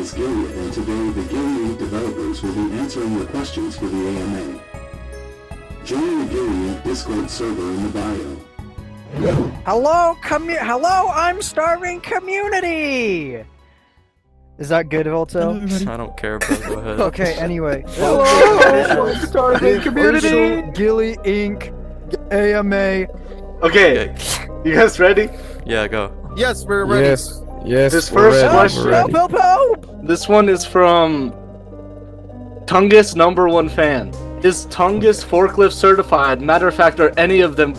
is Gilead, and today the Gilead developers will be answering your questions for the AMA. Join the Gilead Discord server in the bio. Hello, I'm starving community! Is that good, Voltel? I don't care, bro. Go ahead. Okay, anyway. Hello, starving community! Gilead Inc. AMA. Okay, you guys ready? Yeah, go. Yes, we're ready. Yes. This first question. Help! This one is from Tungus #1 fan. Is Tungus forklift certified? Matter of fact, are any of them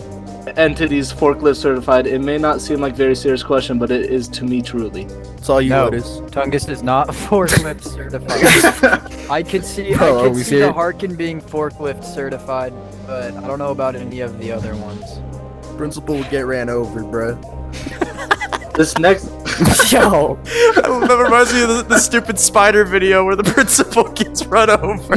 entities forklift certified? It may not seem like a very serious question, but it is to me truly. That's all you notice. Tungus is not forklift certified. I could see the Harkin being forklift certified, but I don't know about any of the other ones. Principal would get ran over, bro. This next... Yo! That reminds me of the stupid spider video where the principal gets run over.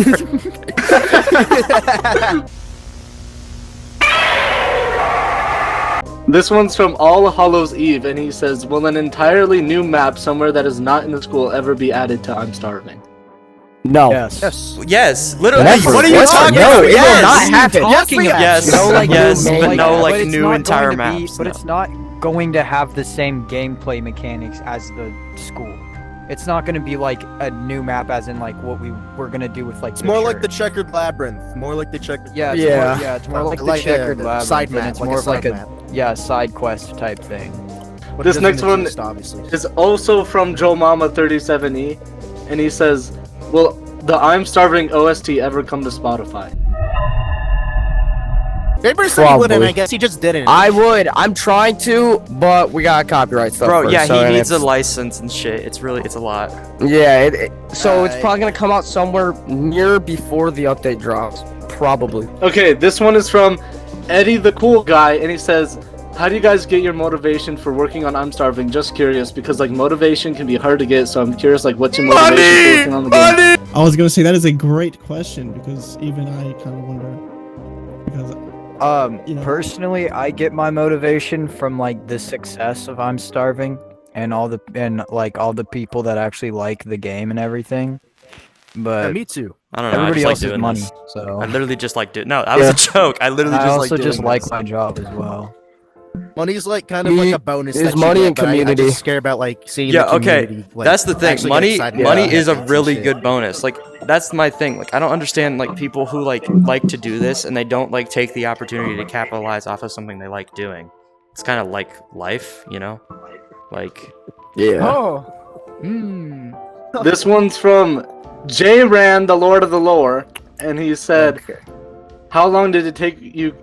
This one's from All Hallows Eve, and he says, will an entirely new map somewhere that is not in the school ever be added to I'm Starving? No. Yes, literally. Never. What are you talking No, about? it will not happen. Yes, but no, like, new entire maps. But it's not going to have the same gameplay mechanics as the school. It's not going to be like a new map as in like what we're going to do with like It's more like the checkered labyrinth. More like the checkered... Yeah, it's more like the checkered labyrinth. Side map, it's more of like a side quest type thing. But this next one obviously. is also from Joe Mama 37E, and he says, will the I'm Starving OST ever come to Spotify? Jbear said he wouldn't, I guess he just didn't. I would. I'm trying to, but we got copyright stuff. Bro, first, yeah, so he needs a license and shit. It's a lot. Yeah, so it's probably gonna come out somewhere near before the update drops. Probably. Okay, this one is from Eddie the Cool Guy, and he says, how do you guys get your motivation for working on I'm Starving? Just curious, because like motivation can be hard to get, so I'm curious like what's your motivation for working on the game? I was gonna say that is a great question because even I kind of wonder because personally, I get my motivation from like the success of I'm Starving and all the people that actually like the game and everything. But yeah, me too. I don't know. Everybody I just else like is money, this. so I literally just like doing. No, that was a joke. I literally I just also like doing like this. my job as well. Money's like kind of like a bonus. There's that you money get, in but community. I just care about like seeing Yeah, the okay. community. Like, That's the thing. actually Money get money excited is a about really shit. good bonus. Like that's my thing. Like I don't understand like people who like to do this and they don't like take the opportunity to capitalize off of something they like doing. It's kind of like life, you know? Like Yeah. This one's from J Rand, the Lord of the Lore, and he said, how long did it take you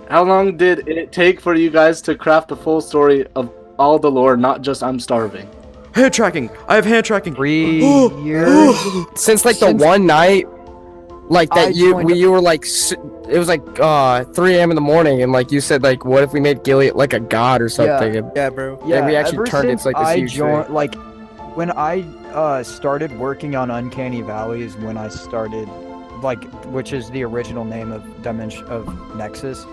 how long did it take for you guys to craft the full story of all the lore, not just I'm Starving? hand tracking. I have hand tracking. 3 years. Since like the one night, like that you were like, it was like 3 a.m. in the morning, and like you said, like, what if we made Gilead like a god or something? Yeah, bro. Yeah, we actually turned it into like this huge thing. Like when I started working on Uncanny Valley is when I started, like, which is the original name of Nexus.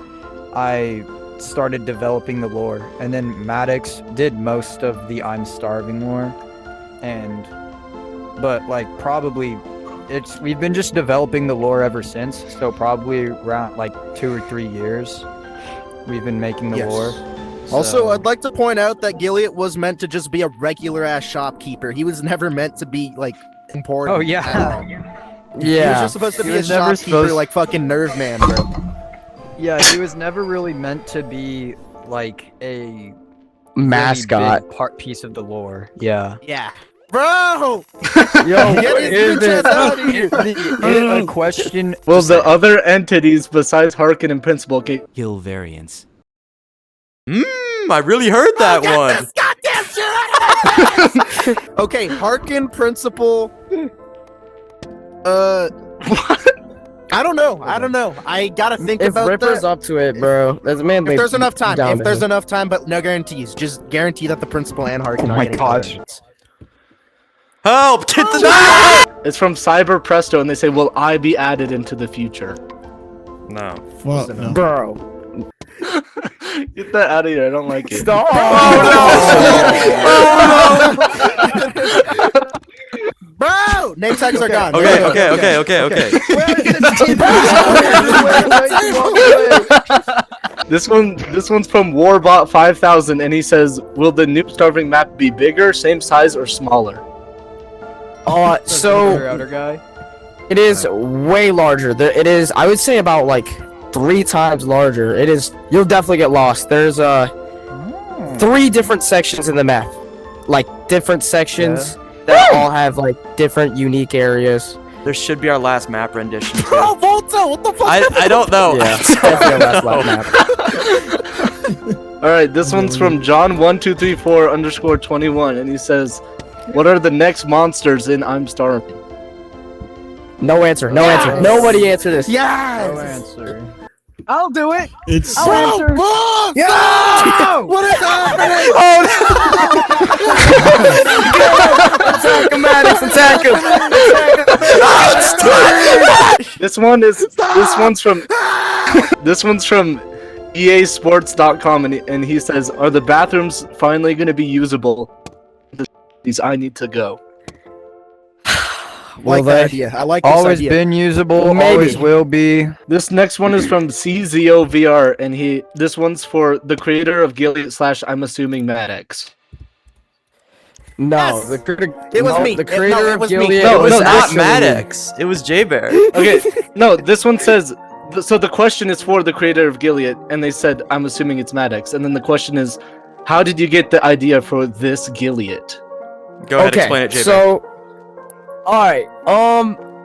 I started developing the lore, and then Madx did most of the I'm Starving lore, but like probably we've been just developing the lore ever since, so probably around like 2 or 3 years we've been making the lore. Also, I'd like to point out that Gilead was meant to just be a regular ass shopkeeper. He was never meant to be like important. Oh yeah. He was just supposed to be a shopkeeper, like fucking Nerve Man, bro. Yeah, he was never really meant to be like a mascot really big piece of the lore. Yeah. Yeah. Bro! Yo, get his bitch ass out of here! A question. Well, the other entities besides Harkin and Principal get Hill variance. I really heard that one. Goddamn shit! Okay, Harkin, Principal. What? I don't know. I gotta think if about Ripper's that. up to it, bro. That's a man. If there's enough time. If there's enough time, but no guarantees. Just guarantee that the Principal and Harkin are getting votes. Help! Get the It's from Cyber Presto, and they say, will I be added into the future? No. Well, no. Bro. Get that out of here. I don't like it. Stop! Oh no! Bro, name tags are gone. Okay. This one's from Warbot 5000, and he says, "Will the new Starving map be bigger, same size, or smaller?" So Outer guy. it is way larger. It is, I would say, about like 3 times larger. It is. You'll definitely get lost. There's 3 different sections in the map, like different sections that all have like different unique areas. There should be our last map rendition. Too. Bro, Voltel, what the fuck? I don't know. Yeah, definitely our last map. All right, this one's from John1234_21, and he says, "What are the next monsters in I'm Starving?" No answer. No answer. Nobody answer this. Yes! No answer. I'll do it! It's Bro, boss! Yeah! What is happening? Attack him, Madx, attack him! This one's from EASports.com, and he says, "Are the bathrooms finally going to be usable? I need to go." Like that idea. I like this Always idea. been usable. Maybe. Always will be. This next one is from CZOVR, and this one's for the creator of Gilead / I'm assuming Madx. No, Yes! the creator. It was me. The It- no, creator it of was me. Gilead. No, It was no, not actually me. Madx. It was Jbear. Okay, no, this one says, so the question is for the creator of Gilead, and they said, I'm assuming it's Madx, and then the question is, how did you get the idea for this Gilead? Go ahead, explain it, Jbear. So, alright,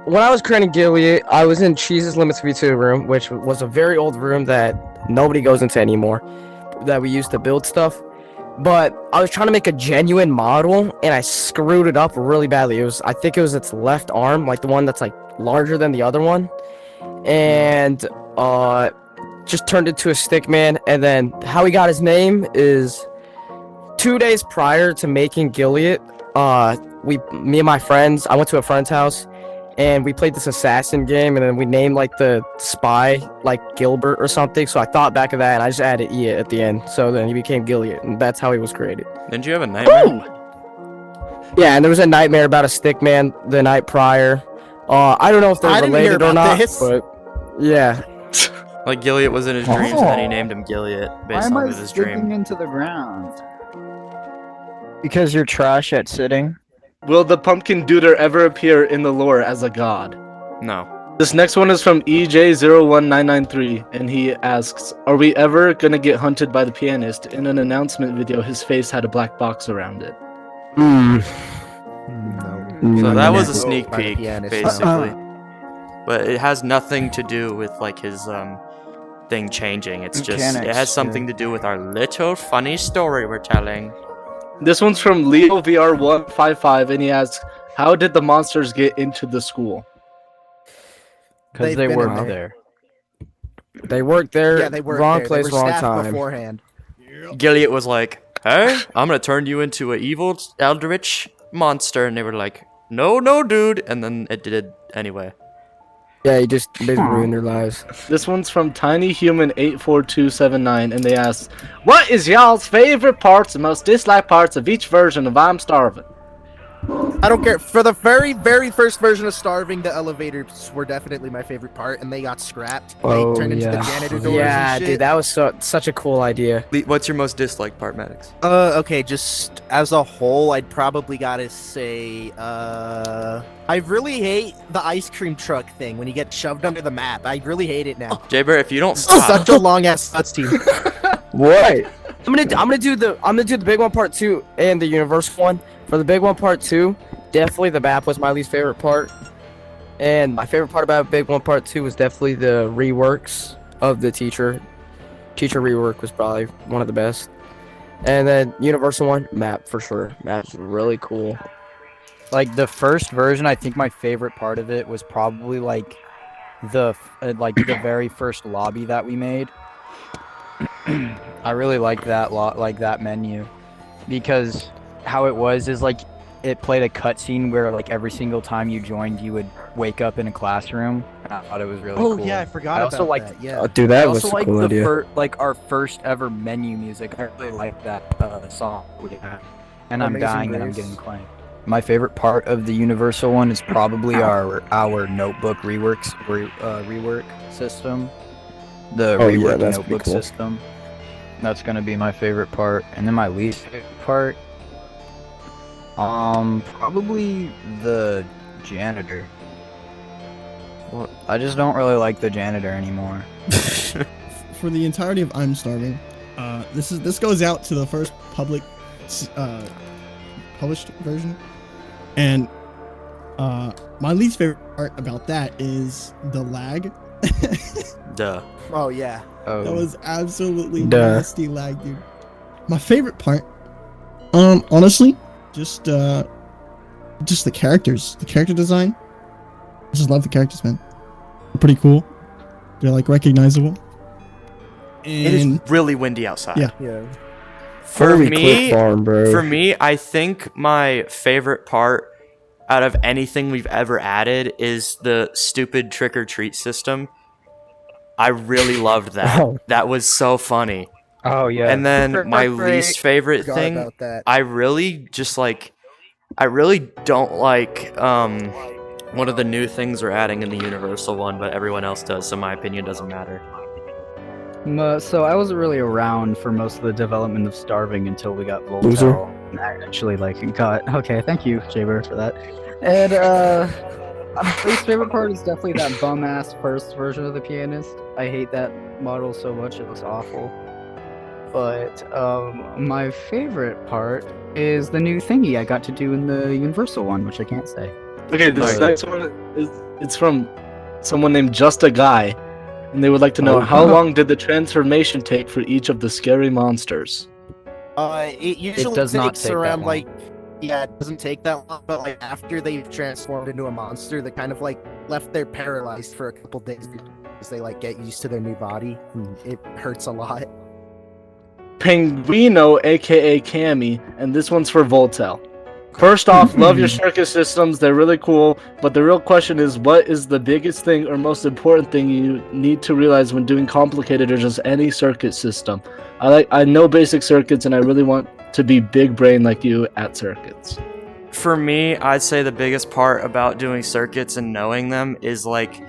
when I was creating Gilead, I was in Cheese's Limits V2 room, which was a very old room that nobody goes into anymore, that we used to build stuff. But I was trying to make a genuine model, and I screwed it up really badly. I think it was its left arm, like the one that's like larger than the other one, and just turned it to a stick man. And then how he got his name is 2 days prior to making Gilead. Me and my friends, I went to a friend's house, and we played this assassin game, and then we named like the spy like Gilbert or something. So I thought back of that, and I just added E at the end. So then he became Gilead, and that's how he was created. Didn't you have a nightmare? Yeah, and there was a nightmare about a stick man the night prior. I don't know if I they're didn't hear related or about not, this. but yeah. Like Gilead was in his dreams, and then he named him Gilead Why based am on I his sticking dream. into the ground? Because you're trash at sitting. Will the pumpkin doodler ever appear in the lore as a god? No. This next one is from EJ01993, and he asks, are we ever gonna get hunted by the pianist? In an announcement video, his face had a black box around it. No. So that was a Well, sneak by the peek, pianist. basically. But it has nothing to do with like his thing changing. It's just it Mechanics, has something to do with our little funny story we're telling. This one's from LeoVR155, and he asks, how did the monsters get into the school? Because They've they been worked in there. They worked there. Yeah, they were wrong there. place, they were wrong staffed time. beforehand. Gilead was like, hey, I'm gonna turn you into an evil eldritch monster, and they were like, no, dude, and then it did anyway. Yeah, he just ruined their lives. This one's from TinyHuman84279, and they ask, what is y'all's favorite parts and most disliked parts of each version of I'm Starving? I don't care. For the very, very first version of Starving, the elevators were definitely my favorite part, and they got scrapped. Oh, They turned into the yeah. janitor doors Yeah, and shit. dude, that was such a cool idea. What's your most disliked part, Madx? Okay, just as a whole, I'd probably gotta say, I really hate the ice cream truck thing when you get shoved under the map. I really hate it now. Jbear, if you don't stop, Such a long ass cutscene. What? I'm gonna do the big one part 2 and the universal one. For the big one part 2, definitely the map was my least favorite part. And my favorite part about big one part 2 was definitely the reworks of the teacher. Teacher rework was probably one of the best. And then universal one, map for sure. Map's really cool. Like the first version, I think my favorite part of it was probably like the very first lobby that we made. I really liked that that menu, because how it was is like it played a cutscene where like every single time you joined, you would wake up in a classroom. And I thought it was really cool. Oh yeah, I forgot I also about liked- that. Yeah. Oh, dude, that I was also a like cool the idea. like our first ever menu music. I really like that song we had. And I'm Amazing dying that I'm Grace. getting claimed. my favorite part of the universal one is probably our notebook rework system. The Oh, yeah, rework that's pretty notebook cool. system. That's gonna be my favorite part, and then my least favorite part, probably the janitor. Well, I just don't really like the janitor anymore. For the entirety of I'm Starving, this goes out to the first public published version, and my least favorite part about that is the lag. Duh. Oh yeah. That was absolutely Duh. nasty lag, dude. My favorite part, honestly, just the characters, the character design. I just love the characters, man. They're pretty cool. They're like recognizable. It is And really windy outside. Yeah. Yeah. For Holy me, clip farm, bro. For me, I think my favorite part out of anything we've ever added is the stupid trick or treat system. I really loved that. Oh. That was so funny. Oh yeah. And then my least favorite Forgot thing, about that. I really don't like one of the new things we're adding in the universal one, but everyone else does, so my opinion doesn't matter. So I wasn't really around for most of the development of Starving until we got Loser. Voltel. And I actually got okay. Thank you, Jbear, for that. And my least favorite part is definitely that bum ass first version of the Pianist. I hate that model so much; it looks awful. But my favorite part is the new thingy I got to do in the universal one, which I can't say. Okay, this next one it's from someone named Just a Guy, and they would like to know how long did the transformation take for each of the scary monsters? It usually does not takes take that around long. like, yeah, it doesn't take that long, but like after they've transformed into a monster, they kind of like left there paralyzed for a couple days because they like get used to their new body, and it hurts a lot. Penguino, aka Cammy, and this one's for Voltel. First off, love your circuit systems, they're really cool, but the real question is, what is the biggest thing or most important thing you need to realize when doing complicated or just any circuit system? I know basic circuits, and I really want to be big brain like you at circuits. For me, I'd say the biggest part about doing circuits and knowing them is like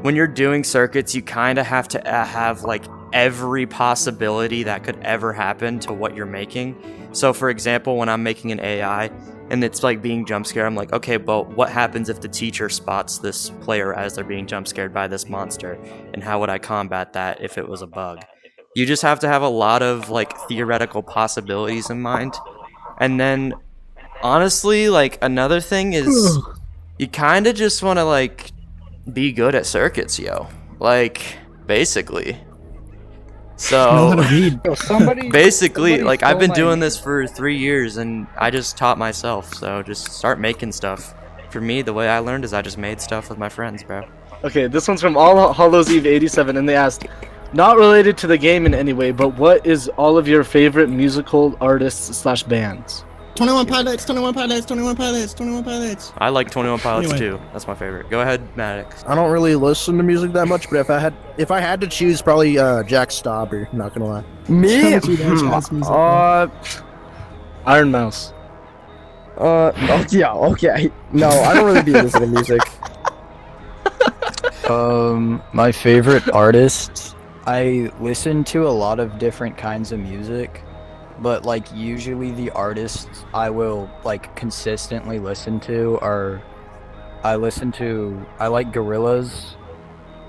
when you're doing circuits, you kind of have to have like every possibility that could ever happen to what you're making. So for example, when I'm making an AI and it's like being jump scared, I'm like, okay, but what happens if the teacher spots this player as they're being jump scared by this monster? And how would I combat that if it was a bug? You just have to have a lot of like theoretical possibilities in mind. And then honestly, like another thing is you kind of just want to like be good at circuits, yo. Like basically. know how So to read. basically, like I've been doing this for 3 years and I just taught myself. So just start making stuff. For me, the way I learned is I just made stuff with my friends, bro. Okay, this one's from All Hallows Eve 87, and they asked, not related to the game in any way, but what is all of your favorite musical artists / bands? 21 Pilots, 21 Pilots, 21 Pilots, 21 Pilots. I like 21 Pilots Anyway. too. That's my favorite. Go ahead, Madx. I don't really listen to music that much, but if I had to choose, probably Jack Stauber. Not gonna lie. Me? How much you guys jazz music, man? Iron Mouse. Oh, yeah, okay. No, I don't really be listening to music. My favorite artists, I listen to a lot of different kinds of music, but like usually the artists I will like consistently listen to are I like Gorillaz,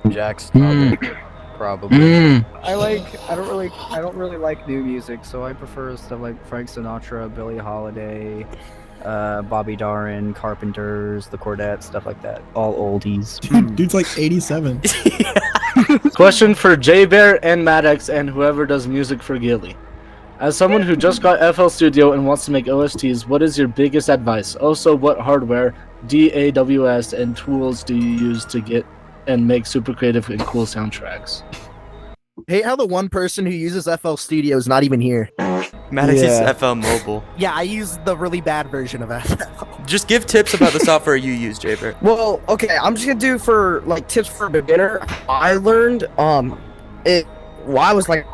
Jack Stauber, probably. I don't really like new music, so I prefer stuff like Frank Sinatra, Billie Holiday, Bobby Darin, Carpenters, The Chordettes, stuff like that. All oldies. Dude's like 87. Question for Jbear and Madx and whoever does music for Gilead. As someone who just got FL Studio and wants to make OSTs, what is your biggest advice? Also, what hardware, DAWs, and tools do you use to get and make super creative and cool soundtracks? Hate how the one person who uses FL Studio is not even here. Madx Yeah. is FL Mobile. Yeah, I use the really bad version of FL. Just give tips about the software you use, Jbear. Well, okay, I'm just gonna do for like tips for a beginner. I learned I was like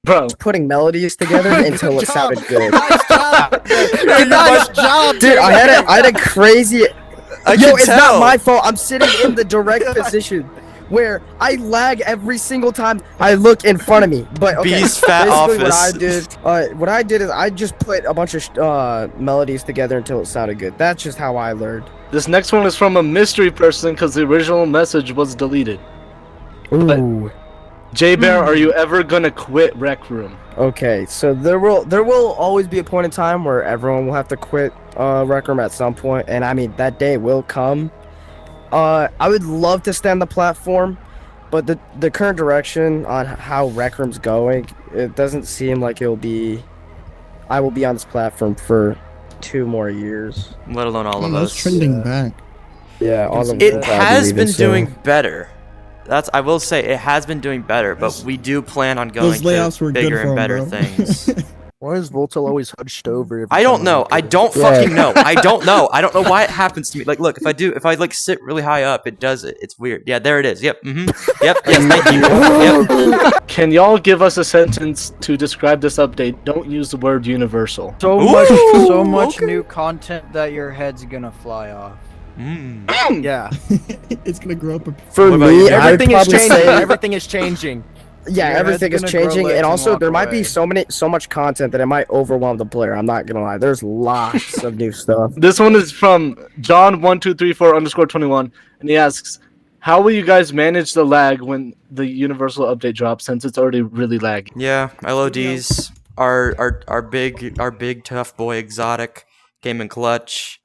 Bro, putting melodies together until it sounded good. Nice job. Nice job, Dude, I had a crazy. I Yo, can it's tell. not my fault. I'm sitting in the direct position where I lag every single time I look in front of me. But okay, Beast fat basically office. what I did is I just put a bunch of melodies together until it sounded good. That's just how I learned. this next one is from a mystery person because the original message was deleted. Ooh. Jbear, are you ever gonna quit Rec Room? Okay, so there will always be a point in time where everyone will have to quit Rec Room at some point, and I mean that day will come. I would love to stay on the platform, but the current direction on how Rec Room's going, it doesn't seem like I will be on this platform for 2 more years. Let alone all of That's us. trending back. Yeah, all of us will It probably has leave been soon. doing better. I will say it has been doing better, but we do plan on going Those layouts to were good bigger for and 'em, better bro. things. Why is Voltel always hunched over? every I time don't know. look I at him? don't Yeah. fucking know. I don't know. I don't know why it happens to me. Like, look, if I like sit really high up, it does it. It's weird. Yeah, there it is. Yep. Yep. Yes. Thank you. Yep. Can y'all give us a sentence to describe this update? Don't use the word universal. So Ooh, much okay. new content that your head's gonna fly off. Yeah. It's gonna grow up. For What about me, you? I'd Everything is probably changing. say Everything is changing. yeah, Your everything head's is gonna grow changing, legs and and also walk there might be away. so much content that it might overwhelm the player. I'm not gonna lie. There's lots of new stuff. This one is from John1234_21, and he asks, "How will you guys manage the lag when the universal update drops? Since it's already really laggy." Yeah. LODs. Our big tough boy exotic came in clutch.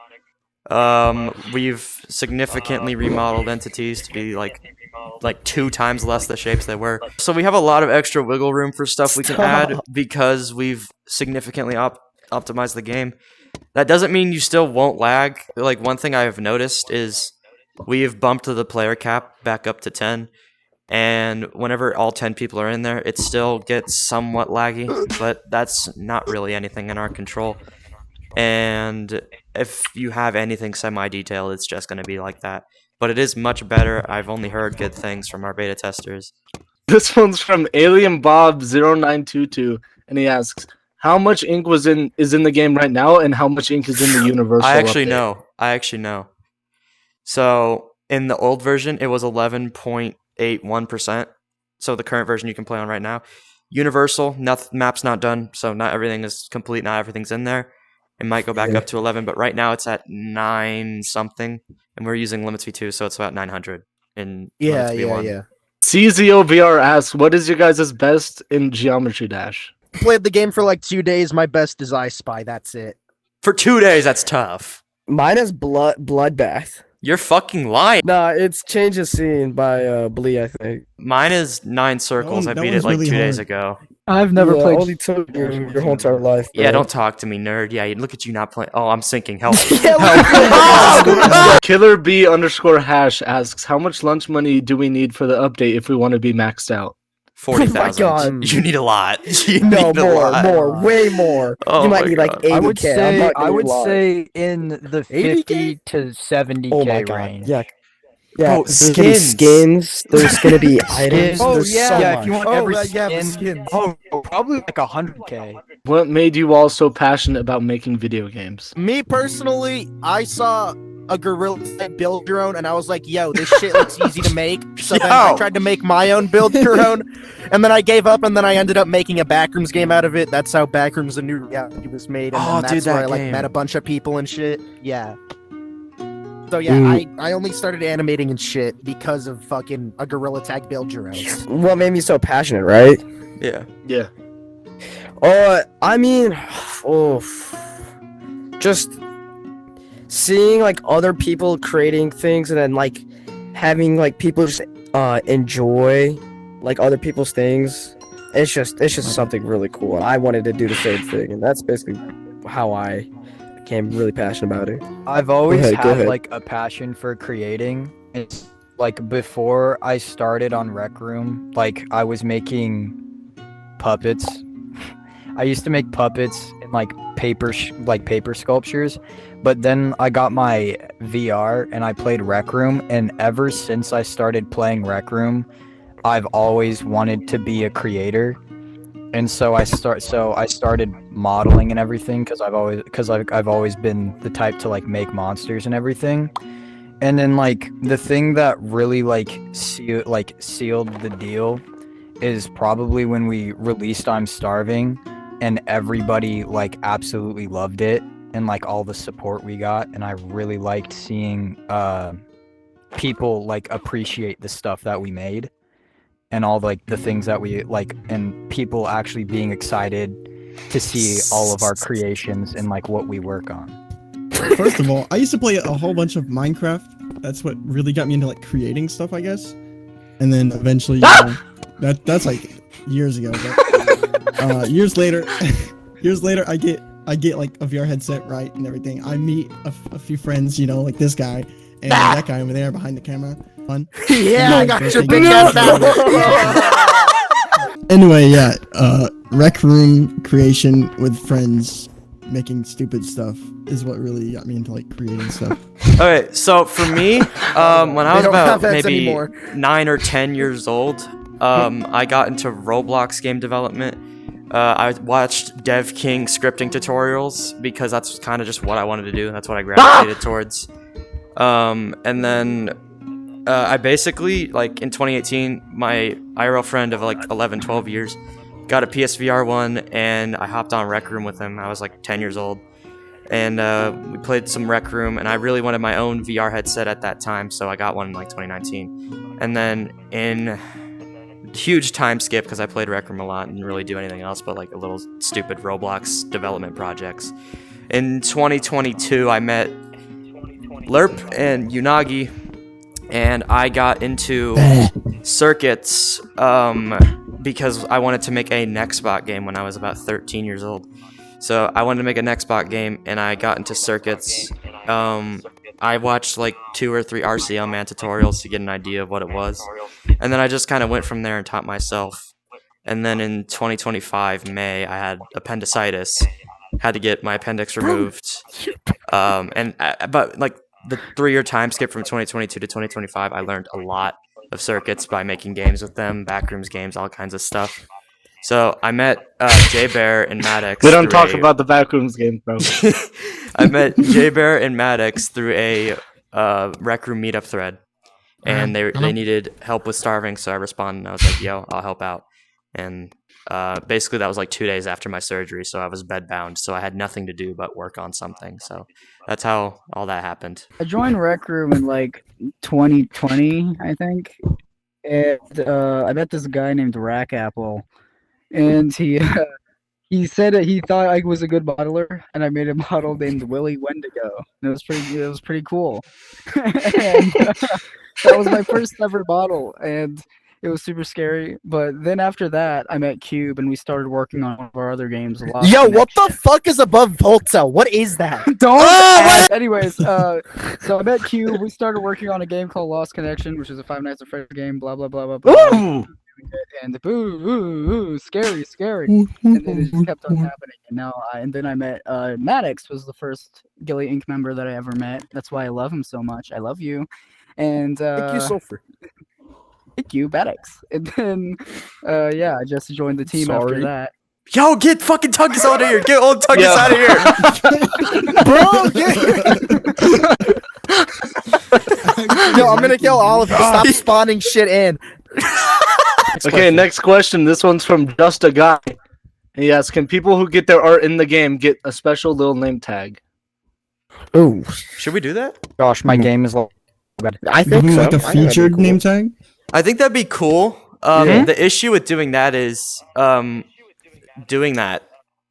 We've significantly remodeled entities to be like 2 times less the shapes they were. So we have a lot of extra wiggle room for stuff we can add Stop. because we've significantly optimized the game. That doesn't mean you still won't lag. Like, one thing I have noticed is we've bumped the player cap back up to 10. And whenever all 10 people are in there, it still gets somewhat laggy, but that's not really anything in our control. And if you have anything semi-detailed, it's just going to be like that. But it is much better. I've only heard good things from our beta testers. This one's from AlienBob0922, and he asks, "How much ink is in the game right now, and how much ink is in the universal?" I actually update?" know. So in the old version, it was 11.81%. So the current version you can play on right now. Universal, map's not done, so not everything is complete. Not everything's in there. It might go back up to 11, but right now it's at 9 something, and we're using Limits V2, so it's about 900 in Yeah, Limits yeah, V1. yeah. CZOVR asks, "What is your guys' best in Geometry Dash?" Played the game for like 2 days. My best is I Spy. That's it. For 2 days, that's tough. Mine is Bloodbath. You're fucking lying. Nah, it's Change of Scene by Blee, I think. Mine is 9 circles. That I beat it one's like really 2 days hard. ago. I've never Yeah, played. only took your whole entire life. Yeah, bro. don't talk to me, nerd. Yeah, look at you not playing. Oh, I'm sinking. Help. Killer B_hash asks, "How much lunch money do we need for the update if we want to be maxed out?" 40,000. God. You need a lot. You No, need a lot. more, way more. Oh you might my need like God. 80K. I would I'm say not gonna lie. in the 80K? 50 to 70K Oh my god. range. Yeah. Yeah, Bro, there's gonna be skins. There's gonna be items. Oh There's yeah, so yeah. much. If you want Oh, every yeah, the skin, skins. oh, probably like 100K. What made you all so passionate about making video games? Me personally, I saw a gorilla build drone, and I was like, "Yo, this shit looks easy to make." So then I Yo. tried to make my own build drone, and then I gave up, and then I ended up making a Backrooms game out of it. That's how Backrooms: A New Reality was made, and Oh, then that's dude, where that I like game. met a bunch of people and shit. Yeah. So yeah, I only started animating and shit because of fucking a gorilla tag build drone. What made me so passionate, right? Yeah. Yeah. I mean, just seeing like other people creating things and then like having like people just enjoy like other people's things. It's just something really cool, and I wanted to do the same thing, and that's basically how I became really passionate about it. I've always Go had ahead. like a passion for creating. It's like before I started on Rec Room, like I was making puppets. I used to make puppets in like paper sculptures, but then I got my VR and I played Rec Room, and ever since I started playing Rec Room, I've always wanted to be a creator. and so I started modeling and everything because I've always been the type to like make monsters and everything. And then like the thing that really like sealed the deal is probably when we released I'm Starving, and everybody like absolutely loved it, and like all the support we got, and I really liked seeing people like appreciate the stuff that we made and all like the things that we like, and people actually being excited to see all of our creations and like what we work on. First of all, I used to play a whole bunch of Minecraft. That's what really got me into like creating stuff, I guess. And then eventually, that's like years ago. But, years later, I get like a VR headset, right, and everything. I meet a few friends, like this guy and that guy over there behind the camera. Fun. Yeah, I got your big ass Anyway, yeah, rec room creation with friends, making stupid stuff is what really got me into like creating stuff. Okay, so for me, when I was don't have about X maybe anymore. 9 or 10 years old, I got into Roblox game development. I watched Dev King scripting tutorials because that's kind of just what I wanted to do. That's what I gravitated towards. And then I basically, like in 2018, my IRL friend of like 11, 12 years got a PSVR 1, and I hopped on Rec Room with him. I was like 10 years old. And we played some Rec Room, and I really wanted my own VR headset at that time, so I got one in like 2019. And then in huge time skip, because I played Rec Room a lot and didn't really do anything else but like a little stupid Roblox development projects. In 2022, I met Lerp and Yuunagi, and I got into circuits because I wanted to make a Nextbot game when I was about 13 years old. So I wanted to make a Nextbot game, and I got into circuits. I watched like 2 or 3 RCL Man tutorials to get an idea of what it was. And then I just kind of went from there and taught myself. And then in 2025, May, I had appendicitis. Had to get my appendix removed. But like the 3-year time skip from 2022 to 2025, I learned a lot of circuits by making games with them, backrooms games, all kinds of stuff. So I met Jbear and Madx. We don't talk about the backrooms game, bro. I met Jbear and Madx through a Rec Room meetup thread, and they needed help with starving, so I responded and I was like, "Yo, I'll help out." And basically that was like 2 days after my surgery, so I was bedbound, so I had nothing to do but work on something. So that's how all that happened. I joined Rec Room in like 2020, I think, and I met this guy named Rack Apple. And he said that he thought I was a good modeler, and I made a model named Willy Wendigo. And it was pretty cool. And, that was my first ever model, and it was super scary. But then after that, I met Cube, and we started working on one of our other games. Yo, what the fuck is above Voltel? What is that? Don't. Anyways, so I met Cube. We started working on a game called Lost Connection, which is a Five Nights at Freddy's game. Blah blah blah blah blah. Ooh! And scary, and then it just kept on happening. And then I met Madx was the first Gilead Inc. member that I ever met. That's why I love him so much. I love you, and Thank you, Sulpher. Thank you, Madx. And then I just joined the team after that. Yo, get fucking Tungus out of here! Get old Tungus out of here! Bro, Yo, I'm gonna kill all of you. Stop spawning shit in. Okay, next question. This one's from Just a Guy. He asks, can people who get their art in the game get a special little name tag? Ooh, Should we do that? Gosh, my game is I think so. Like a featured name tag. I think that'd be cool. The issue with doing that is doing that.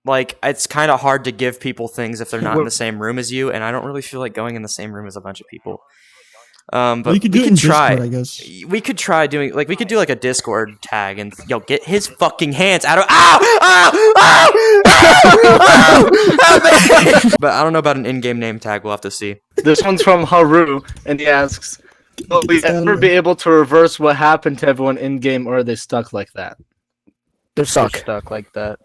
Like, it's kind of hard to give people things if they're not in the same room as you, and I don't really feel like going in the same room as a bunch of people. But well, you could do it in try. Discord, I guess. We could try doing we could do like a Discord tag and get his fucking hands out of But I don't know about an in-game name tag. We'll have to see. This one's from Haru, and he asks, will we ever be able to reverse what happened to everyone in-game, or are they stuck like that? They're stuck. like that.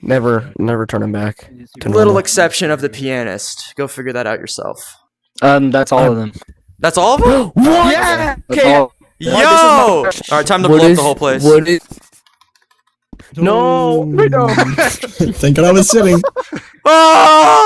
Never turn them back. Little exception of the Pianist. Go figure that out yourself. That's all of them. That's all of them? What? Yeah. That's all. Yo! Alright, time to blow up the whole place. No, no. Thinking I was sitting. Oh!